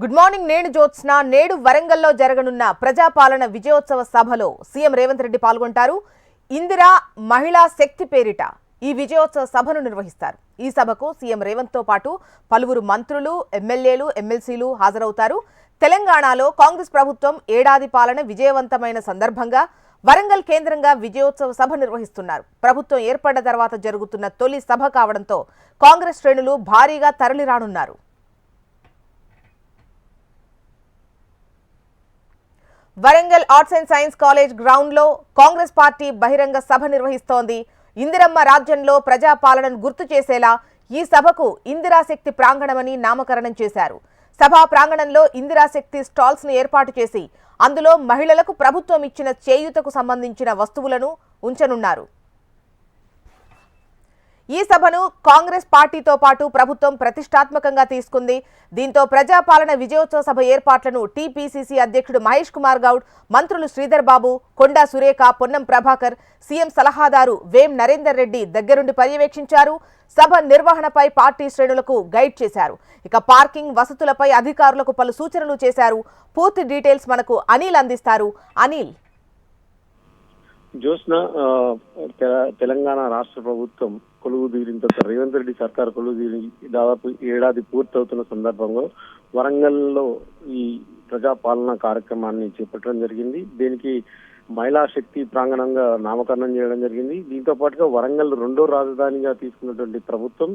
Good morning. నేను జ్యోత్స్న. నేడు వరంగల్లో జరగనున్న ప్రజాపాలన విజయోత్సవ సభలో సీఎం రేవంత్ రెడ్డి పాల్గొంటారు. ఇందిరా మహిళా శక్తి పేరిట ఈ విజయోత్సవ సభను నిర్వహిస్తారు. ఈ సభకు సీఎం రేవంత్ తో పాటు పలువురు మంత్రులు, ఎమ్మెల్యేలు, ఎమ్మెల్సీలు హాజరవుతారు. తెలంగాణలో కాంగ్రెస్ ప్రభుత్వం ఏడాది పాలన విజయవంతమైన సందర్భంగా వరంగల్ కేంద్రంగా విజయోత్సవ సభ నిర్వహిస్తున్నారు. ప్రభుత్వం ఏర్పడ్డ తర్వాత జరుగుతున్న తొలి సభ కావడంతో కాంగ్రెస్ శ్రేణులు భారీగా తరలిరానున్నారు. Warangal arts and science college ground లో కాంగ్రెస్ పార్టీ బహిరంగ సభ నిర్వహిస్తోంది. ఇందిరమ్మ రాజ్యంలో ప్రజాపాలనను గుర్తు చేసేలా ఈ సభకు ఇందిరాశక్తి ప్రాంగణమని నామకరణం చేశారు. సభా ప్రాంగణంలో ఇందిరాశక్తి స్టాల్స్ ను ఏర్పాటు చేసి అందులో మహిళలకు ప్రభుత్వం ఇచ్చిన చేయూతకు సంబంధించిన వస్తువులను ఉంచనున్నారు. ఈ సభను కాంగ్రెస్ పార్టీతో పాటు ప్రభుత్వం ప్రతిష్టాత్మకంగా తీసుకుంది. దీంతో ప్రజాపాలన విజయోత్సవ సభ ఏర్పాట్లను టీపీసీసీ అధ్యక్షుడు మహేష్ కుమార్ గౌడ్, మంత్రులు శ్రీధర్ బాబు, కొండా సురేఖ, పొన్నం ప్రభాకర్, సీఎం సలహాదారు వేం నరేందర్ రెడ్డి దగ్గరుండి పర్యవేక్షించారు. సభ నిర్వహణపై పార్టీ శ్రేణులకు గైడ్ చేశారు. ఇక పార్కింగ్ వసతులపై అధికారులకు పలు సూచనలు చేశారు. పూర్తి డీటెయిల్స్ మనకు అనిల్ అందిస్తారు. అనిల్. జ్యోత్స్న, తెలంగాణ రాష్ట్ర ప్రభుత్వం కొలువు తీరిన రేవంత్ రెడ్డి సర్కార్ కొలువు తీరి దాదాపు ఏడాది పూర్తవుతున్న సందర్భంగా వరంగల్లో ఈ ప్రజాపాలన కార్యక్రమాన్ని చేపట్టడం జరిగింది. దీనికి మహిళా శక్తి ప్రాంగణంగా నామకరణం చేయడం జరిగింది. దీంతో పాటుగా వరంగల్ రెండో రాజధానిగా తీసుకున్నటువంటి ప్రభుత్వం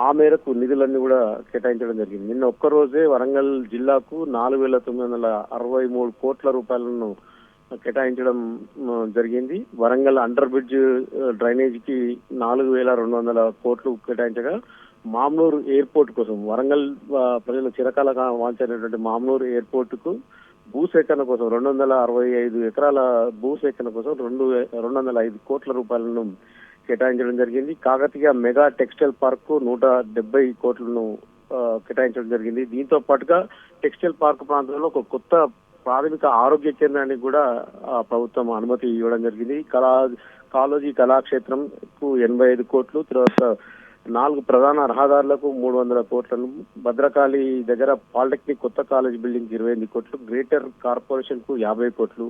ఆ మేరకు నిధులన్నీ కూడా కేటాయించడం జరిగింది. నిన్న ఒక్కరోజే వరంగల్ జిల్లాకు 4,963 కోట్ల రూపాయలను కేటాయించడం జరిగింది. వరంగల్ అండర్ బ్రిడ్జ్ డ్రైనేజ్ కి 4,200 కోట్లు కేటాయించగా, మామ్నూరు ఎయిర్పోర్ట్ కోసం వరంగల్ ప్రజల చిరకాల వాంఛనటువంటి మామ్నూరు ఎయిర్పోర్ట్ కు భూసేకరణ కోసం 265 ఎకరాల భూసేకరణ కోసం 205 కోట్ల రూపాయలను కేటాయించడం జరిగింది. కాకతీయ మెగా టెక్స్టైల్ పార్క్ కు 170 కోట్లను కేటాయించడం జరిగింది. దీంతో పాటుగా టెక్స్టైల్ పార్క్ ప్రాంతంలో ఒక కొత్త ప్రాథమిక ఆరోగ్య కేంద్రానికి కూడా ప్రభుత్వం అనుమతి ఇవ్వడం జరిగింది. కాళోజీ కళాక్షేత్రం కు 85 కోట్లు, తర్వాత 4 ప్రధాన రహదారులకు 300 కోట్లను, భద్రకాళి దగ్గర పాలిటెక్నిక్ కొత్త కాలేజ్ బిల్డింగ్ 28 కోట్లు, గ్రేటర్ కార్పొరేషన్ కు 50 కోట్లు,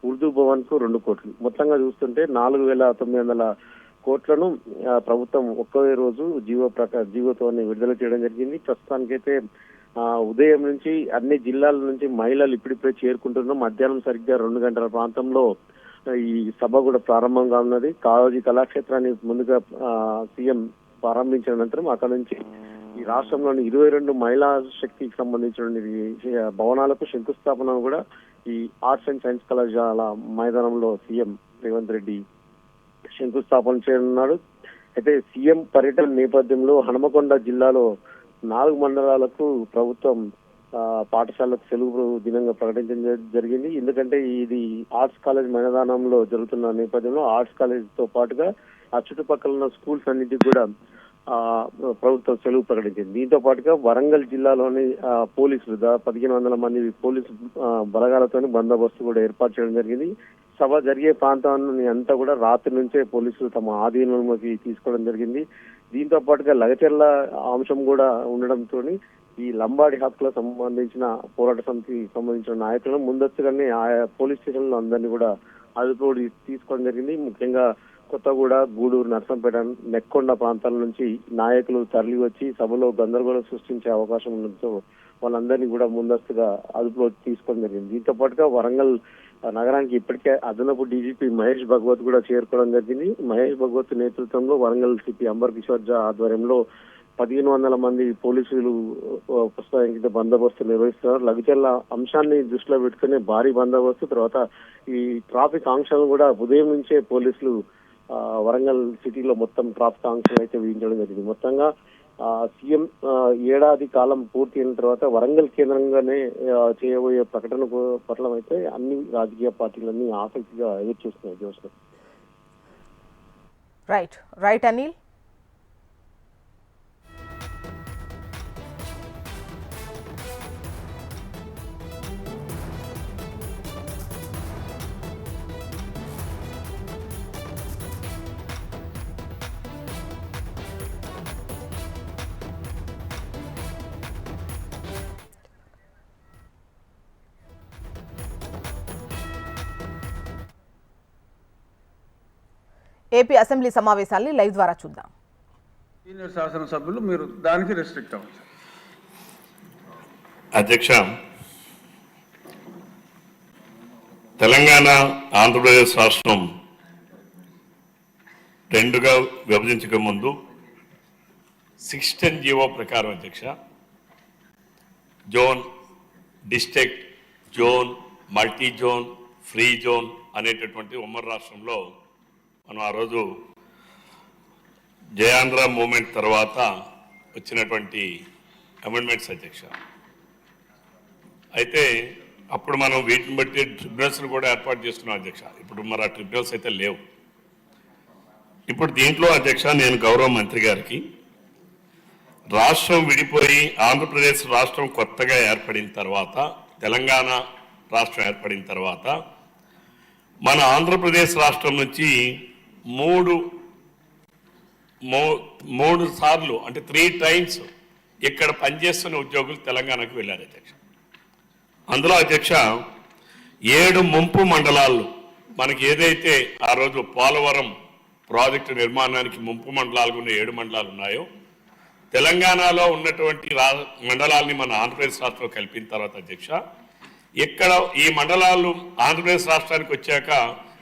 ఉర్దూ భవన్ కు 2 కోట్లు, మొత్తంగా చూస్తుంటే 4,900 కోట్లను ప్రభుత్వం ఒకే రోజు జీవోతో విడుదల చేయడం జరిగింది. ప్రస్తుతానికైతే ఉదయం నుంచి అన్ని జిల్లాల నుంచి మహిళలు ఇప్పుడిప్పుడే చేరుకుంటున్నాం. మధ్యాహ్నం సరిగ్గా 2 గంటల ప్రాంతంలో ఈ సభ కూడా ప్రారంభంగా ఉన్నది. కాళోజీ కళాక్షేత్రాన్ని ముందుగా సీఎం ప్రారంభించిన అనంతరం అక్కడ నుంచి ఈ రాష్ట్రంలోని 22 మహిళా శక్తికి సంబంధించిన భవనాలకు శంకుస్థాపన కూడా ఈ ఆర్ట్స్ అండ్ సైన్స్ కళాశాల మైదానంలో సీఎం రేవంత్ రెడ్డి శంకుస్థాపన చేయనున్నాడు. అయితే సీఎం పర్యటన నేపథ్యంలో హనుమకొండ జిల్లాలో 4 మండలాలకు ప్రభుత్వం పాఠశాలకు సెలవు దినంగా ప్రకటించడం జరిగింది. ఎందుకంటే ఇది ఆర్ట్స్ కాలేజ్ మైదానంలో జరుగుతున్న నేపథ్యంలో ఆర్ట్స్ కాలేజ్ తో పాటుగా ఆ చుట్టుపక్కల ఉన్న స్కూల్స్ అన్నిటికీ కూడా ప్రభుత్వం సెలవు ప్రకటించింది. దీంతో పాటుగా వరంగల్ జిల్లాలోని పోలీసులు 1,500 మంది పోలీసు బలగాలతో బందోబస్తు కూడా ఏర్పాటు చేయడం జరిగింది. సభ జరిగే ప్రాంతాన్ని అంతా కూడా రాత్రి నుంచే పోలీసులు తమ ఆధీనంలోకి తీసుకోవడం జరిగింది. దీంతో పాటుగా లగచెర్ల అంశం కూడా ఉండడంతో ఈ లంబాడి హక్కులకు సంబంధించిన పోరాట సమితికి సంబంధించిన నాయకులను ముందస్తుగానే ఆయా పోలీస్ స్టేషన్లో అందరినీ కూడా అదుపులోకి తీసుకోవడం జరిగింది. ముఖ్యంగా కొత్తగూడ, గూడూరు, నర్సంపేట, నెక్కొండ ప్రాంతాల నుంచి నాయకులు తరలి వచ్చి సభలో గందరగోళం సృష్టించే అవకాశం ఉండడంతో వాళ్ళందరినీ కూడా ముందస్తుగా అదుపులోకి తీసుకోవడం జరిగింది. దీంతో పాటుగా వరంగల్ నగరానికి ఇప్పటికే అదనపు డీజీపీ మహేష్ భగవత్ కూడా చేరుకోవడం జరిగింది. మహేష్ భగవత్ నేతృత్వంలో వరంగల్ సిపి అంబర్ కిషోర్ జా ఆధ్వర్యంలో 1,500 మంది పోలీసులు పుస్తకానికి బందోబస్తు నిర్వహిస్తున్నారు. లగచెర్ల అంశాన్ని దృష్టిలో పెట్టుకుని భారీ బందోబస్తు, తర్వాత ఈ ట్రాఫిక్ ఆంక్షలను కూడా ఉదయం నుంచే పోలీసులు వరంగల్ సిటీలో మొత్తం ట్రాఫిక్ ఆంక్షలు అయితే విధించడం జరిగింది. మొత్తంగా సీఎం ఏడాది కాలం పూర్తి అయిన తర్వాత వరంగల్ కేంద్రంగానే చేయబోయే ప్రకటన పట్ల అయితే అన్ని రాజకీయ పార్టీలన్నీ ఆసక్తిగా ఎదురు చూస్తున్నాయి. Jyotsna. Right Anil. AP assembly సమావేశాల్ని లైవ్ ద్వారా చూద్దాం. సీనియర్ శాసనసభ్యులు మీరు దానికి రెస్ట్రిక్ట్ అవ్వచ్చు. అధ్యక్ష, తెలంగాణ ఆంధ్రప్రదేశ్ రాష్ట్రం రెండుగా విభజించక ముందు 16 జీవో ప్రకారం అధ్యక్ష zone, district, zone, multi zone, free zone అనేటటువంటి ఉమ్మడి రాష్ట్రంలో మనం ఆ రోజు జయాంధ్ర మూమెంట్ తర్వాత వచ్చినటువంటి అమెండ్మెంట్స్ అధ్యక్ష. అయితే అప్పుడు మనం వీటిని బట్టి ట్రిబ్యునల్స్ని కూడా ఏర్పాటు చేసుకున్నాం అధ్యక్ష. ఇప్పుడు మరి ఆ ట్రిబ్యునల్స్ అయితే లేవు. ఇప్పుడు దీంట్లో అధ్యక్ష నేను గౌరవ మంత్రి గారికి రాష్ట్రం విడిపోయి ఆంధ్రప్రదేశ్ రాష్ట్రం కొత్తగా ఏర్పడిన తర్వాత, తెలంగాణ రాష్ట్రం ఏర్పడిన తర్వాత మన ఆంధ్రప్రదేశ్ రాష్ట్రం నుంచి మూడు సార్లు అంటే 3 times ఇక్కడ పనిచేస్తున్న ఉద్యోగులు తెలంగాణకు వెళ్ళారు అధ్యక్ష. అందులో అధ్యక్ష 7 ముంపు మండలాలు మనకి ఏదైతే ఆ రోజు పోలవరం ప్రాజెక్టు నిర్మాణానికి ముంపు మండలాలు ఉన్న 7 మండలాలు ఉన్నాయో, తెలంగాణలో ఉన్నటువంటి మండలాల్ని మన ఆంధ్రప్రదేశ్ రాష్ట్రంలో కలిపిన తర్వాత అధ్యక్ష, ఇక్కడ ఈ మండలాలు ఆంధ్రప్రదేశ్ రాష్ట్రానికి వచ్చాక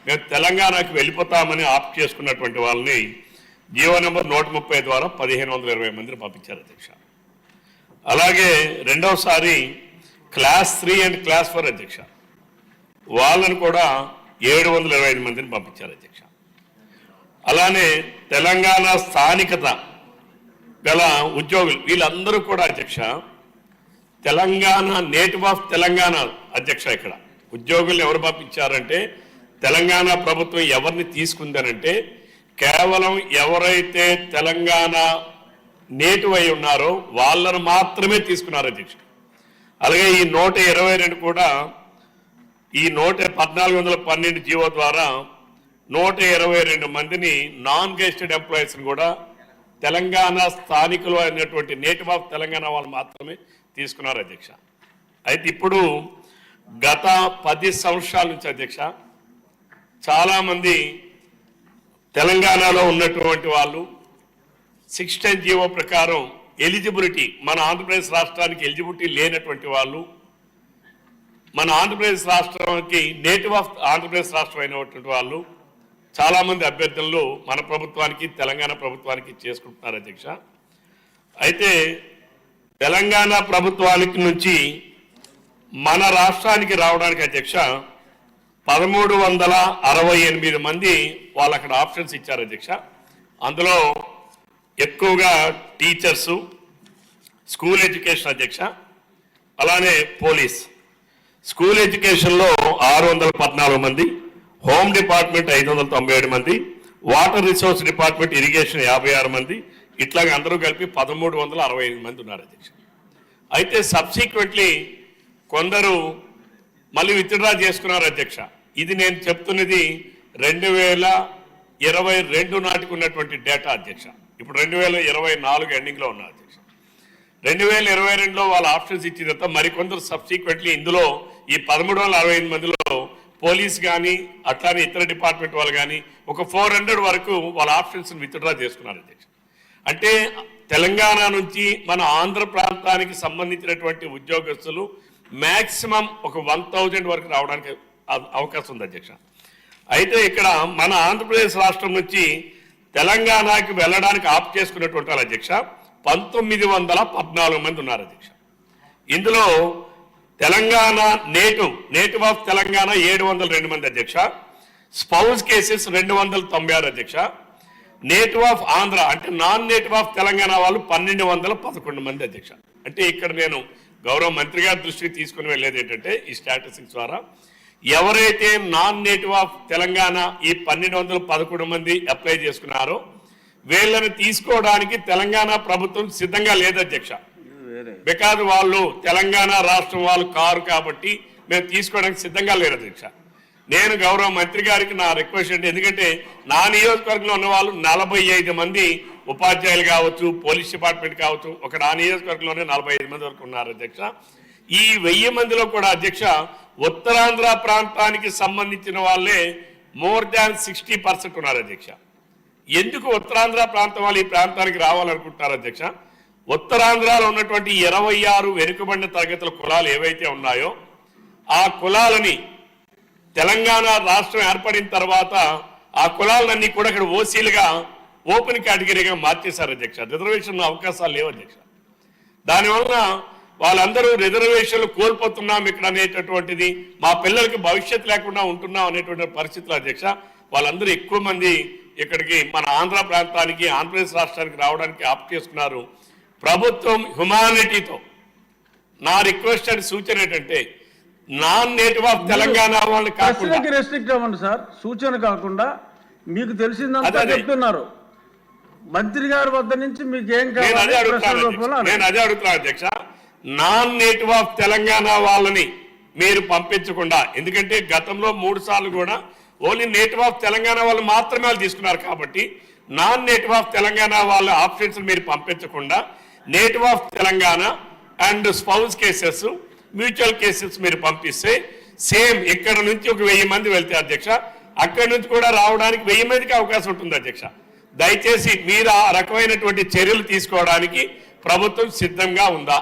మేము తెలంగాణకి వెళ్ళిపోతామని ఆప్ట్ చేసుకున్నటువంటి వాళ్ళని జీవో నెంబర్ 130 ద్వారా 1520 మందిని పంపించారు అధ్యక్ష. అలాగే రెండవసారి క్లాస్ 3 అండ్ క్లాస్ 4 అధ్యక్ష, వాళ్ళని కూడా 725 మందిని పంపించారు అధ్యక్ష. అలానే తెలంగాణ స్థానికత గల ఉద్యోగులు వీళ్ళందరూ కూడా అధ్యక్ష తెలంగాణ నేటివ్ ఆఫ్ తెలంగాణ అధ్యక్ష. ఇక్కడ ఉద్యోగులు ఎవరు పంపించారంటే తెలంగాణ ప్రభుత్వం ఎవరిని తీసుకుందనంటే కేవలం ఎవరైతే తెలంగాణ నేటివ్ అయి ఉన్నారో వాళ్ళను మాత్రమే తీసుకున్నారు అధ్యక్ష. అలాగే ఈ 122 కూడా ఈ 1412 జీవో ద్వారా 122 మందిని నాన్ గెస్టెడ్ ఎంప్లాయీస్ని కూడా తెలంగాణ స్థానికులు అయినటువంటి నేటివ్ ఆఫ్ తెలంగాణ వాళ్ళు మాత్రమే తీసుకున్నారు అధ్యక్ష. అయితే ఇప్పుడు గత 10 సంవత్సరాల నుంచి అధ్యక్ష చాలామంది తెలంగాణలో ఉన్నటువంటి వాళ్ళు 16 జీవో ప్రకారం ఎలిజిబిలిటీ, మన ఆంధ్రప్రదేశ్ రాష్ట్రానికి ఎలిజిబిలిటీ లేనటువంటి వాళ్ళు మన ఆంధ్రప్రదేశ్ రాష్ట్రానికి నేటివ్ ఆఫ్ ఆంధ్రప్రదేశ్ రాష్ట్రం అయినటువంటి వాళ్ళు చాలామంది అభ్యర్థులు మన ప్రభుత్వానికి తెలంగాణ ప్రభుత్వానికి చేసుకుంటున్నారు అధ్యక్ష. అయితే తెలంగాణ ప్రభుత్వానికి నుంచి మన రాష్ట్రానికి రావడానికి అధ్యక్ష 1368 మంది వాళ్ళు అక్కడ ఆప్షన్స్ ఇచ్చారు అధ్యక్ష. అందులో ఎక్కువగా టీచర్సు, స్కూల్ ఎడ్యుకేషన్ అధ్యక్ష, అలానే పోలీస్. స్కూల్ ఎడ్యుకేషన్లో 614 మంది, హోమ్ డిపార్ట్మెంట్ 597 మంది, వాటర్ రిసోర్స్ డిపార్ట్మెంట్ ఇరిగేషన్ 56 మంది, ఇట్లాగే అందరూ కలిపి 1365 మంది ఉన్నారు అధ్యక్ష. అయితే సబ్సిక్వెంట్లీ కొందరు మళ్ళీ విత్డ్రా చేసుకున్నారు అధ్యక్ష. ఇది నేను చెప్తున్నది 2022 నాటికి ఉన్నటువంటి డేటా అధ్యక్ష. ఇప్పుడు 2024 ఎండింగ్లో ఉన్నారు అధ్యక్ష. 2022లో వాళ్ళ ఆప్షన్స్ ఇచ్చిన తర్వాత మరికొందరు సబ్సిక్వెంట్లీ ఇందులో ఈ 1365 మందిలో పోలీస్ కానీ అట్లానే ఇతర డిపార్ట్మెంట్ వాళ్ళు కానీ ఒక 400 వరకు వాళ్ళ ఆప్షన్స్ విత్డ్రా చేసుకున్నారు అధ్యక్ష. అంటే తెలంగాణ నుంచి మన ఆంధ్ర ప్రాంతానికి సంబంధించినటువంటి ఉద్యోగస్తులు మ్యాక్సిమం ఒక 1000 వరకు రావడానికి అవకాశం ఉంది అధ్యక్ష. అయితే ఇక్కడ మన ఆంధ్రప్రదేశ్ రాష్ట్రం నుంచి తెలంగాణకి వెళ్ళడానికి ఆప్ట్ చేసుకున్నటువంటి వాళ్ళు అధ్యక్ష 1914 మంది ఉన్నారు అధ్యక్ష. ఇందులో తెలంగాణ నేటివ్ ఆఫ్ తెలంగాణ 702 మంది అధ్యక్ష, స్పౌస్ కేసెస్ 296 అధ్యక్ష, నేటివ్ ఆఫ్ ఆంధ్ర అంటే నాన్ నేటివ్ ఆఫ్ తెలంగాణ వాళ్ళు 1211 మంది అధ్యక్ష. అంటే ఇక్కడ నేను గౌరవ మంత్రి గారి దృష్టికి తీసుకుని వెళ్ళేది ఏంటంటే ఈ స్టాటిస్టిక్స్ ద్వారా ఎవరైతే నాన్ నేటివ్ ఆఫ్ తెలంగాణ ఈ 1211 మంది అప్లై చేసుకున్నారో వీళ్ళని తీసుకోవడానికి తెలంగాణ ప్రభుత్వం సిద్ధంగా లేదు అధ్యక్ష. బికాజ్ వాళ్ళు తెలంగాణ రాష్ట్రం వాళ్ళు కారు కాబట్టి మేము తీసుకోవడానికి సిద్ధంగా లేరు అధ్యక్ష. నేను గౌరవ మంత్రి గారికి నా రిక్వెస్ట్ అంటే, ఎందుకంటే నా నియోజకవర్గంలో ఉన్న వాళ్ళు 45 మంది ఉపాధ్యాయులు కావచ్చు, పోలీస్ డిపార్ట్మెంట్ కావచ్చు, ఒక నా నియోజకవర్గంలోనే 45 మంది వరకు ఉన్నారు అధ్యక్ష. ఈ 1000 మందిలో కూడా అధ్యక్ష ఉత్తరాంధ్ర ప్రాంతానికి సంబంధించిన వాళ్ళే మోర్ దాన్ 60% ఉన్నారు అధ్యక్ష. ఎందుకు ఉత్తరాంధ్ర ప్రాంతం వాళ్ళు ఈ ప్రాంతానికి రావాలనుకుంటున్నారు అధ్యక్ష? ఉత్తరాంధ్రలో ఉన్నటువంటి 26 వెనుకబడిన తరగతుల కులాలు ఏవైతే ఉన్నాయో ఆ కులాలని తెలంగాణ రాష్ట్రం ఏర్పడిన తర్వాత ఆ కులాలన్నీ కూడా ఇక్కడ ఓసీలుగా ఓపెన్ కేటగిరీగా మార్చేశారు అధ్యక్ష. రిజర్వేషన్ అవకాశాలు లేవు అధ్యక్ష. దానివల్ల వాళ్ళందరూ రిజర్వేషన్లు కోల్పోతున్నాం ఇక్కడ అనేటటువంటిది, మా పిల్లలకి భవిష్యత్తు లేకుండా ఉంటున్నాం అనేటువంటి పరిస్థితులు అధ్యక్ష. వాళ్ళందరూ ఎక్కువ మంది ఇక్కడికి మన ఆంధ్ర ప్రాంతానికి ఆంధ్రప్రదేశ్ రాష్ట్రానికి రావడానికి ఆప్ చేసుకున్నారు. ప్రభుత్వం హ్యుమానిటీతో నా రిక్వెస్ట్ అండ్ సూచన ఏంటంటే నాన్ నేటివ్ ఆఫ్ తెలంగాణ వాళ్ళని కాకుండా రెస్ట్రిక్ట్ అవ్వండి సార్. సూచన కాకుండా మీకు తెలిసిందంతా చెప్తున్నారు. మంత్రి గారి వద్ద నుంచి మీకు ఏం నేను అదే అడుగుతున్నాను అధ్యక్ష. నాన్ నేటివ్ ఆఫ్ తెలంగాణ వాళ్ళని మీరు పంపించకుండా, ఎందుకంటే గతంలో 3 సార్లు కూడా ఓన్లీ నేటివ్ ఆఫ్ తెలంగాణ వాళ్ళు మాత్రమే వాళ్ళు తీసుకున్నారు కాబట్టి నాన్ నేటివ్ ఆఫ్ తెలంగాణ వాళ్ళ ఆప్షన్స్ మీరు పంపించకుండా native of Telangana and spouse cases, mutual cases మీరు పంపిస్తే సేమ్ ఇక్కడ నుంచి ఒక 1000 మంది వెళ్తే అధ్యక్ష, అక్కడి నుంచి కూడా రావడానికి 1000 మందికి అవకాశం ఉంటుంది అధ్యక్ష. దయచేసి మీరు ఆ రకమైనటువంటి చర్యలు తీసుకోవడానికి ప్రభుత్వం సిద్ధంగా ఉందా?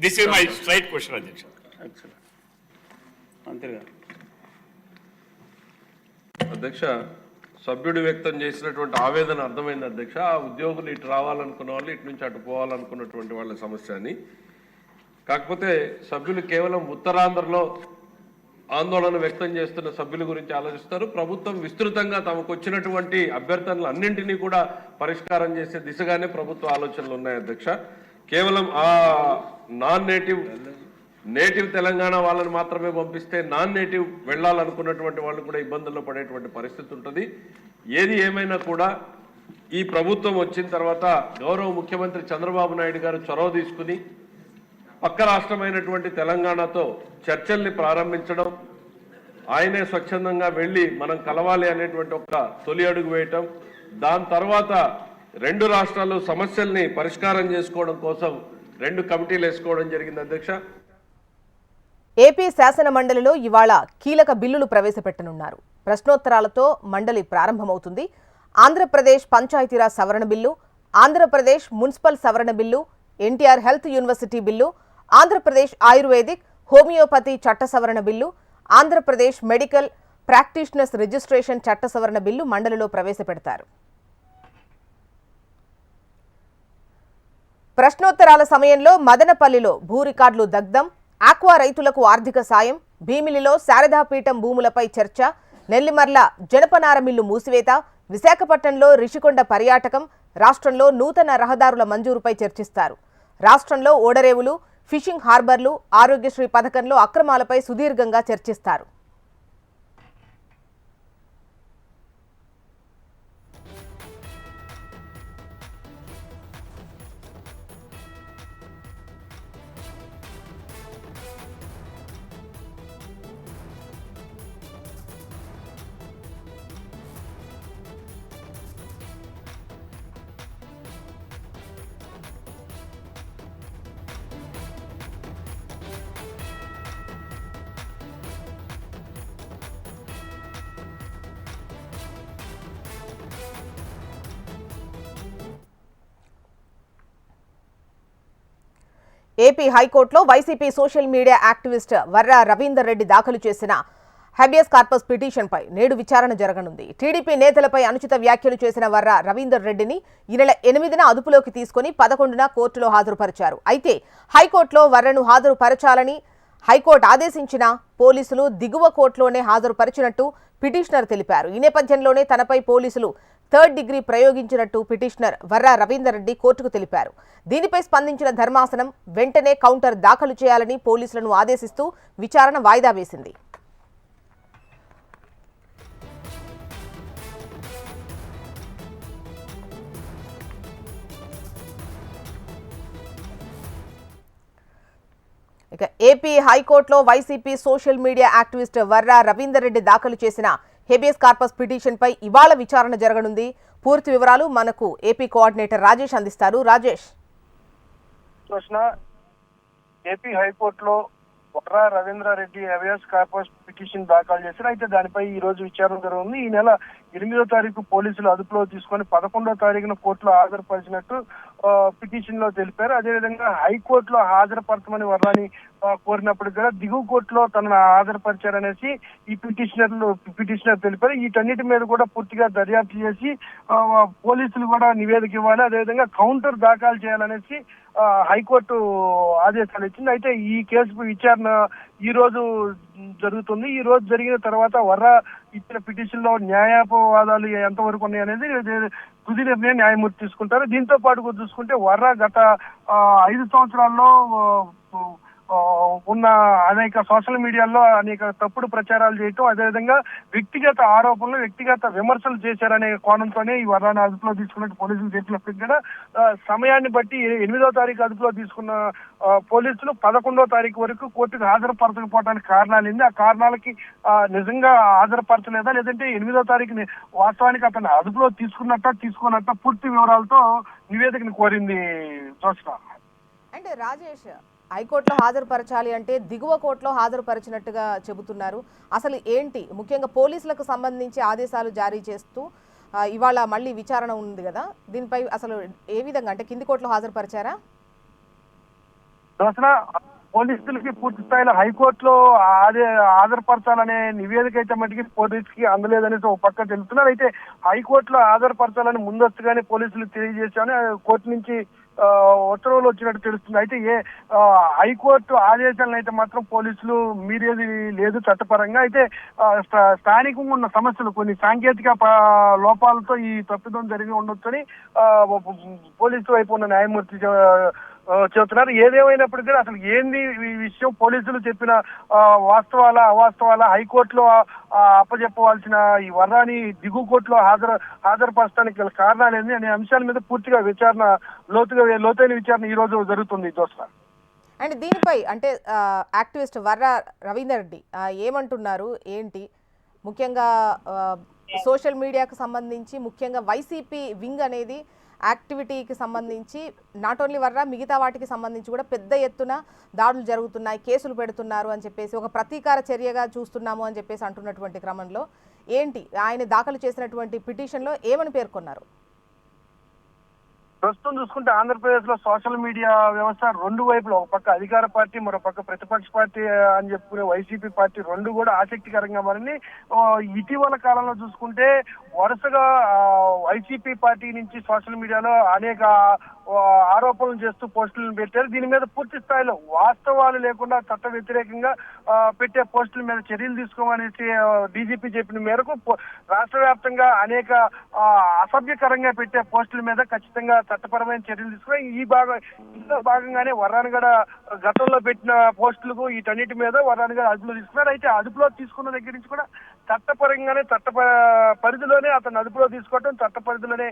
This is my straight question అధ్యక్ష. అధ్యక్ష, సభ్యుడు వ్యక్తం చేసినటువంటి ఆవేదన అర్థమైంది అధ్యక్ష. ఆ ఉద్యోగులు ఇటు రావాలనుకున్న వాళ్ళు ఇటు నుంచి అటు పోవాలనుకున్నటువంటి వాళ్ళ సమస్య అని. కాకపోతే సభ్యులు కేవలం ఉత్తరాంధ్రలో ఆందోళన వ్యక్తం చేస్తున్న సభ్యుల గురించి ఆలోచిస్తారు. ప్రభుత్వం విస్తృతంగా తమకు వచ్చినటువంటి అభ్యర్థనలు అన్నింటినీ కూడా పరిష్కారం చేసే దిశగానే ప్రభుత్వ ఆలోచనలు ఉన్నాయి అధ్యక్ష. కేవలం ఆ నాన్ నేటివ్ తెలంగాణ వాళ్ళని మాత్రమే పంపిస్తే నాన్ నేటివ్ వెళ్ళాలనుకున్నటువంటి వాళ్ళు కూడా ఇబ్బందుల్లో పడేటువంటి పరిస్థితి ఉంటుంది. ఏది ఏమైనా కూడా ఈ ప్రభుత్వం వచ్చిన తర్వాత గౌరవ ముఖ్యమంత్రి చంద్రబాబు నాయుడు గారు చొరవ తీసుకుని పక్క రాష్ట్రమైనటువంటి తెలంగాణతో చర్చల్ని ప్రారంభించడం, ఆయనే స్వచ్ఛందంగా వెళ్ళి మనం కలవాలి అనేటువంటి ఒక తొలి అడుగు వేయటం, దాని తర్వాత 2 రాష్ట్రాలు సమస్యల్ని పరిష్కారం చేసుకోవడం కోసం 2 కమిటీలు వేసుకోవడం జరిగింది అధ్యక్ష. ఏపీ శాసన మండలిలో ఇవాళ కీలక బిల్లులు ప్రవేశపెట్టనున్నారు. ప్రశ్నోత్తరాలతో మండలి ప్రారంభమవుతుంది. ఆంధ్రప్రదేశ్ పంచాయతీరాజ్ సవరణ బిల్లు, ఆంధ్రప్రదేశ్ మున్సిపల్ సవరణ bill, NTR health university bill, Andhra Pradesh ayurvedic homeopathy చట్ట సవరణ bill, Andhra Pradesh medical practitioners registration చట్ట సవరణ బిల్లు మండలిలో ప్రవేశపెడతారు. ప్రశ్నోత్తరాల సమయంలో మదనపల్లిలో భూ రికార్డులు దగ్ధం, ఆక్వా రైతులకు ఆర్థిక సాయం, భీమిలిలో శారదాపీఠం భూములపై చర్చ, నెల్లిమర్ల జనపనార మిల్లు మూసివేత, విశాఖపట్నంలో రిషికొండ పర్యాటకం, రాష్ట్రంలో నూతన రహదారుల మంజూరుపై చర్చిస్తారు. రాష్ట్రంలో ఓడరేవులు, ఫిషింగ్ హార్బర్లు, ఆరోగ్యశ్రీ పథకంలో అక్రమాలపై సుదీర్ఘంగా చర్చిస్తారు. ఏపీ హైకోర్టులో YCP social media activist Varra Ravinder Reddy దాఖలు చేసిన హెబియస్ కార్పస్ పిటిషన్పై నేడు విచారణ జరగనుంది. టీడీపీ నేతలపై అనుచిత వ్యాఖ్యలు చేసిన వర్రా రవీందర్ రెడ్డిని ఈ నెల 8న అదుపులోకి తీసుకుని 11న కోర్టులో హాజరుపరిచారు. అయితే హైకోర్టులో వర్రను హాజరుపరచాలని హైకోర్టు ఆదేశించిన పోలీసులు దిగువ కోర్టులోనే హాజరుపరిచినట్టు పిటిషనర్ తెలిపారు. ఈ నేపథ్యంలోనే తనపై పోలీసులు 3rd డిగ్రీ ప్రయోగించినట్టు పిటిషనర్ వర్రా రవీందర్ రెడ్డి కోర్టుకు తెలిపారు. దీనిపై స్పందించిన ధర్మాసనం వెంటనే కౌంటర్ దాఖలు చేయాలని పోలీసులను ఆదేశిస్తూ విచారణ వాయిదా వేసింది. ఇక ఏపీ హైకోర్టులో YCP social media activist Varra Ravinder Reddy దాఖలు చేసిన హెబియస్ కార్పస్ పిటిషన్పై ఇవాళ విచారణ జరగనుంది. పూర్తి వివరాలు మనకు ఏపీ కోఆర్డినేటర్ రాజేష్ అందిస్తారు. రాజేష్. ఏపీ హైకోర్టులో కొట్రా రవీంద్రారెడ్డి హెబియస్ కార్పస్ పిటిషన్ దాఖలు చేశారు. అయితే దానిపై ఈ రోజు విచారణ జరుగుతుంది. ఈ నెల 8వ తారీఖు పోలీసులు అదుపులో తీసుకొని 11వ తారీఖున కోర్టులో హాజరుపరిచినట్టు పిటిషన్ లో తెలిపారు. అదేవిధంగా హైకోర్టులో హాజరుపరచమని వర్రాని కోరినప్పటికీ కూడా దిగువ కోర్టులో తనను హాజరుపరిచారనేసి ఈ పిటిషనర్ తెలిపారు. వీటన్నిటి మీద కూడా పూర్తిగా దర్యాప్తు చేసి పోలీసులు కూడా నివేదిక ఇవ్వాలి, అదేవిధంగా కౌంటర్ దాఖలు చేయాలనేసి హైకోర్టు ఆదేశాలు ఇచ్చింది. అయితే ఈ కేసు విచారణ ఈ రోజు జరుగుతుంది. ఈ రోజు జరిగిన తర్వాత వర్రా ఇచ్చిన పిటిషన్ లో న్యాయోపవాదాలు ఎంతవరకు ఉన్నాయి అనేది తుది నిర్ణయం న్యాయమూర్తి తీసుకుంటారు. దీంతో పాటు చూసుకుంటే వర్రా గత 5 సంవత్సరాల్లో ఉన్న అనేక సోషల్ మీడియాలో అనేక తప్పుడు ప్రచారాలు చేయటం, అదేవిధంగా వ్యక్తిగత ఆరోపణలు, వ్యక్తిగత విమర్శలు చేశారనే కోణంతోనే ఈ వర్రాన్ని అదుపులో తీసుకున్నట్టు పోలీసులు చెప్పినప్పటికీ కూడా సమయాన్ని బట్టి 8వ తారీఖు అదుపులో తీసుకున్న పోలీసులు 11వ తారీఖు వరకు కోర్టుకు హాజరుపరచకపోవడానికి కారణాలు ఏంది, ఆ కారణాలకి నిజంగా హాజరుపరచలేదా లేదంటే 8వ తారీఖుని వాస్తవానికి అతను అదుపులో తీసుకున్నట్ట పూర్తి వివరాలతో నివేదికను కోరింది జోష్న. అండ్ రాజేష్, హైకోర్టులో హాజరుపరచాలి అంటే దిగువ కోర్టులో హాజరుపరిచినట్టుగా చెబుతున్నారు. అసలు ఏంటి ముఖ్యంగా పోలీసులకు సంబంధించి ఆదేశాలు జారీ చేస్తూ ఇవాళ మళ్ళీ విచారణ ఉంది కదా, దీనిపై అసలు ఏ విధంగా అంటే కింది కోర్టులో హాజరుపరిచారా? పోలీసులకి పూర్తి స్థాయిలో హైకోర్టులో హాజరుపరచాలనే నివేదిక అయితే మటుకి పోలీసుకి అందలేదనేసి ఒక పక్క తెలుస్తున్నారు. అయితే హైకోర్టులో హాజరుపరచాలని ముందస్తుగానే పోలీసులు తెలియజేశామని కోర్టు నుంచి ఉత్తర్వులు వచ్చినట్టు తెలుస్తుంది. అయితే హైకోర్టు ఆదేశాలను అయితే మాత్రం పోలీసులు మీరేది లేదు చట్టపరంగా. అయితే స్థానికంగా ఉన్న సమస్యలు కొన్ని సాంకేతిక లోపాలతో ఈ తప్పిదం జరిగి ఉండొచ్చని పోలీసు వైపు ఉన్న న్యాయమూర్తి చెబుతున్నారు. ఏదేమైనప్పటికీ అసలు ఏంది ఈ విషయం, పోలీసులు చెప్పిన వాస్తవాల అవాస్తవాల, హైకోర్టులో అప్పచెప్పవలసిన ఈ వర్రాని దిగువ కోర్టులో హాజరుపరచడానికి గల కారణాలు ఏంది అనే అంశాల మీద పూర్తిగా విచారణ లోతైన విచారణ ఈ రోజు జరుగుతుంది జోస్నా. అండ్ దీనిపై అంటే యాక్టివిస్ట్ వర్రా రవీందర్ రెడ్డి ఏమంటున్నారు ఏంటి, ముఖ్యంగా సోషల్ మీడియాకు సంబంధించి ముఖ్యంగా వైసీపీ వింగ్ అనేది యాక్టివిటీకి సంబంధించి నాట్ ఓన్లీ వర్రా మిగతా వాటికి సంబంధించి కూడా పెద్ద ఎత్తున దాడులు జరుగుతున్నాయి, కేసులు పెడుతున్నారు అని చెప్పేసి ఒక ప్రతీకార చర్యగా చూస్తున్నాము అని చెప్పేసి అంటున్నటువంటి క్రమంలో ఏంటి ఆయన దాఖలు చేసినటువంటి పిటిషన్లో ఏమని పేర్కొన్నారు? ప్రస్తుతం చూసుకుంటే ఆంధ్రప్రదేశ్ లో సోషల్ మీడియా వ్యవస్థ రెండు వైపులో, ఒక పక్క అధికార పార్టీ మరో పక్క ప్రతిపక్ష పార్టీ అని చెప్పుకునే వైసీపీ పార్టీ రెండు కూడా ఆసక్తికరంగా మారింది. ఇటీవల కాలంలో చూసుకుంటే వరుసగా వైసీపీ పార్టీ నుంచి సోషల్ మీడియాలో అనేక ఆరోపణలు చేస్తూ పోస్టులను పెట్టారు. దీని మీద పూర్తి స్థాయిలో వాస్తవాలు లేకుండా చట్ట వ్యతిరేకంగా పెట్టే పోస్టుల మీద చర్యలు తీసుకోమనేసి డీజీపీ చెప్పిన మేరకు రాష్ట్ర వ్యాప్తంగా అనేక అసభ్యకరంగా పెట్టే పోస్టుల మీద ఖచ్చితంగా చట్టపరమైన చర్యలు తీసుకుని ఇందులో భాగంగానే వర్రానిగడ గతంలో పెట్టిన పోస్టులకు వీటన్నిటి మీద వర్రానిగడ అదుపులో తీసుకున్నారు. అయితే అదుపులో తీసుకున్న దగ్గర నుంచి కూడా చట్టపరంగానే పరిధిలోనే అతను అదుపులో తీసుకోవడం, చట్ట పరిధిలోనే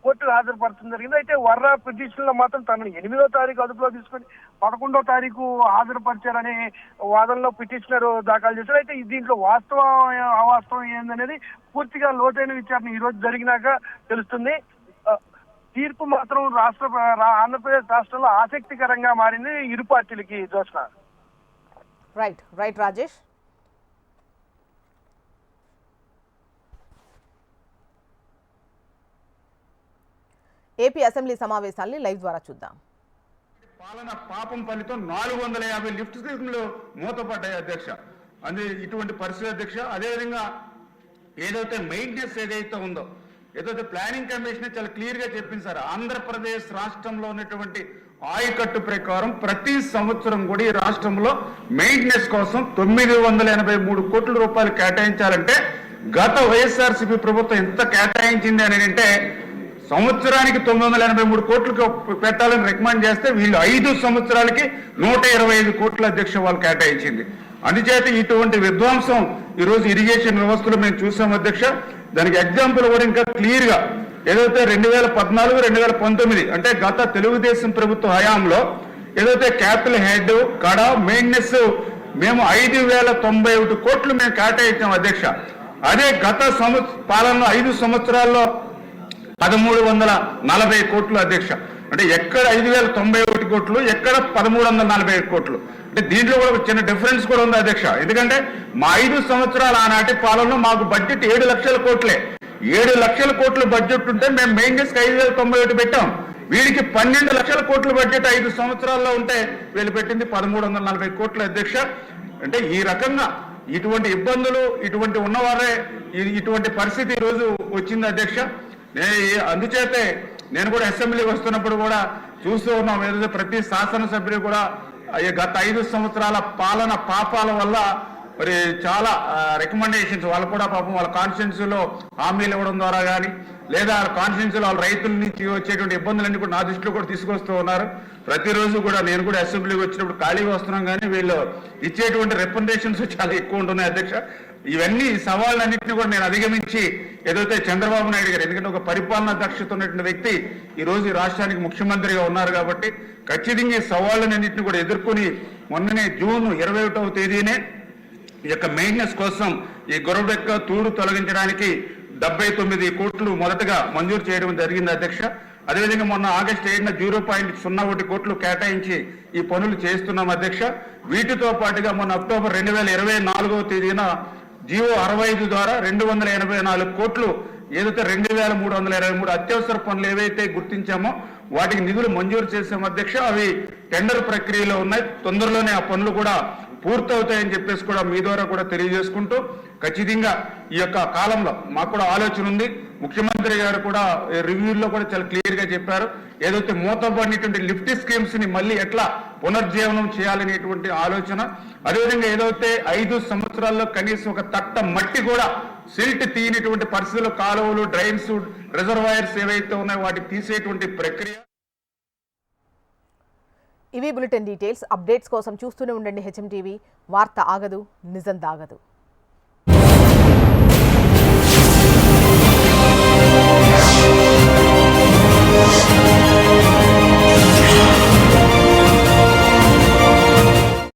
కోర్టుకు హాజరుపరచడం జరిగింది. అయితే వర్రా పిటిషన్ లో మాత్రం తనను 8వ తారీఖు అదుపులో తీసుకొని 11వ తారీఖు హాజరుపరిచారనే వాదనలో పిటిషనర్ దాఖలు చేశారు. అయితే దీంట్లో వాస్తవం అవాస్తవం ఏందనేది పూర్తిగా లోతైన విచారణ ఈ రోజు జరిగినాక తెలుస్తుంది. తీర్పు మాత్రం ఆంధ్రప్రదేశ్ రాష్ట్రంలో ఆసక్తికరంగా మారింది ఇరు పార్టీలకి Jyotsna. Right Rajesh. AP assembly సమావేశాల్ని లైవ్ ద్వారా చూద్దాం. పాలన పాపం ఫలితం 450 లిఫ్ట్ స్కీమ్లు మూతపడ్డాయి అధ్యక్ష. ఇటువంటి పరిస్థితి అధ్యక్ష. అదేవిధంగా ఏదైతే మెయింటెనెన్స్ ఏదైతే ఉందో, ఏదైతే ప్లానింగ్ కమిషన్ చాలా క్లియర్ గా చెప్పింది సార్, ఆంధ్రప్రదేశ్ రాష్ట్రంలో ఉన్నటువంటి ఆయకట్టు ప్రకారం ప్రతి సంవత్సరం కూడా ఈ రాష్ట్రంలో మెయింటెనెన్స్ కోసం 983 కోట్ల రూపాయలు కేటాయించాలంటే గత వైఎస్ఆర్సీపీ ప్రభుత్వం ఎంత కేటాయించింది అని అంటే సంవత్సరానికి 983 కోట్లకు పెట్టాలని రికమెండ్ చేస్తే వీళ్ళు 5 సంవత్సరాలకి 125 కోట్ల అధ్యక్ష వాళ్ళు కేటాయించింది. అందుచేత ఇటువంటి విధ్వంసం ఈరోజు ఇరిగేషన్ వ్యవస్థలో మేము చూసాం అధ్యక్ష. దానికి ఎగ్జాంపుల్ కూడా ఇంకా క్లియర్ గా ఏదైతే 2014, 2019 అంటే గత తెలుగుదేశం ప్రభుత్వ హయాంలో ఏదైతే క్యాపిటల్ హెడ్ కడ మెయింటెనెన్స్ మేము 5091 కోట్లు మేము కేటాయించాం అధ్యక్ష. అదే గత పాలనలో 5 సంవత్సరాల్లో 1340 కోట్లు అధ్యక్ష. అంటే ఎక్కడ 5091 కోట్లు, ఎక్కడ 1340 కోట్లు. అంటే దీంట్లో కూడా ఒక చిన్న డిఫరెన్స్ కూడా ఉంది అధ్యక్ష. ఎందుకంటే మా 5 సంవత్సరాల ఆనాటి పాలనలో మాకు బడ్జెట్ 7 లక్షల కోట్లే. 7 లక్షల కోట్ల బడ్జెట్ ఉంటే మేము మెయింటెనెన్స్ 5,091 పెట్టాం. వీడికి 12 లక్షల కోట్ల బడ్జెట్ 5 సంవత్సరాల్లో ఉంటే వీళ్ళు పెట్టింది 1340 కోట్ల అధ్యక్ష. అంటే ఈ రకంగా ఇటువంటి ఇబ్బందులు ఇటువంటి ఉన్నవారే ఇటువంటి పరిస్థితి ఈరోజు వచ్చింది అధ్యక్ష. అందుచేతే నేను కూడా అసెంబ్లీకి వస్తున్నప్పుడు కూడా చూస్తూ ఉన్నాం, ఏదైతే ప్రతి శాసనసభ్యులు కూడా గత 5 సంవత్సరాల పాలన పాపాల వల్ల మరి చాలా రికమెండేషన్స్ వాళ్ళు కూడా పాపం వాళ్ళ కాన్స్టిట్యున్సీలో హామీలు ఇవ్వడం ద్వారా కానీ లేదా కాన్స్టిట్యున్సీలో వాళ్ళ రైతుల నుంచి వచ్చేటువంటి ఇబ్బందులన్నీ కూడా నా దృష్టిలో కూడా తీసుకొస్తూ ఉన్నారు. ప్రతిరోజు కూడా నేను కూడా అసెంబ్లీకి వచ్చినప్పుడు ఖాళీగా వస్తున్నాం, కానీ వీళ్ళు ఇచ్చేటువంటి రికమెండేషన్స్ చాలా ఎక్కువ ఉంటున్నాయి అధ్యక్ష. ఇవన్నీ సవాళ్ళన్నింటినీ కూడా నేను అధిగమించి ఏదైతే చంద్రబాబు నాయుడు గారు, ఎందుకంటే ఒక పరిపాలనా దక్షత ఉన్నటువంటి వ్యక్తి ఈ రోజు ఈ రాష్ట్రానికి ముఖ్యమంత్రిగా ఉన్నారు కాబట్టి ఖచ్చితంగా ఈ సవాళ్ళన్నింటినీ కూడా ఎదుర్కొని మొన్ననే జూన్ 21వ తేదీనే ఈ యొక్క మెయింటెనెన్స్ కోసం ఈ గొరవెక్క తూడు తొలగించడానికి 79 కోట్లు మొదటగా మంజూరు చేయడం జరిగింది అధ్యక్ష. అదేవిధంగా మొన్న ఆగస్టు 7న 0.01 కోట్లు కేటాయించి ఈ పనులు చేస్తున్నాం అధ్యక్ష. వీటితో పాటుగా మొన్న అక్టోబర్ 2024వ తేదీన జీవో 65 ద్వారా 284 కోట్లు ఏదైతే 2323 అత్యవసర పనులు ఏవైతే గుర్తించామో వాటికి నిధులు మంజూరు చేసాం అధ్యక్ష. అవి టెండర్ ప్రక్రియలో ఉన్నాయి. తొందరలోనే ఆ పనులు కూడా పూర్తవుతాయని చెప్పేసి కూడా మీ ద్వారా కూడా తెలియజేసుకుంటూ, ఖచ్చితంగా ఈ యొక్క కాలంలో మాకు కూడా ఆలోచన ఉంది. ముఖ్యమంత్రి గారు కూడా రివ్యూల్లో కూడా చాలా క్లియర్ గా చెప్పారు, ఏదైతే మూతపడినటువంటి లిఫ్ట్ స్కీమ్స్ ని మళ్ళీ ఎట్లా పునర్జీవనం చేయాలనేటువంటి ఆలోచన. అదేవిధంగా ఏదైతే 5 సంవత్సరాల్లో కనీసం ఒక తట్ట మట్టి కూడా సిల్ట్ తీయనటువంటి పరిస్థితుల్లో కాలువలు, డ్రైన్స్, రిజర్వాయర్స్ ఏవైతే ఉన్నాయో వాటికి తీసేటువంటి ప్రక్రియ. ఇవి బులెటిన్ డీటెయిల్స్. అప్డేట్స్ కోసం చూస్తూనే ఉండండి హెచ్ఎం టీవీ. వార్త ఆగదు, నిజం దాగదు.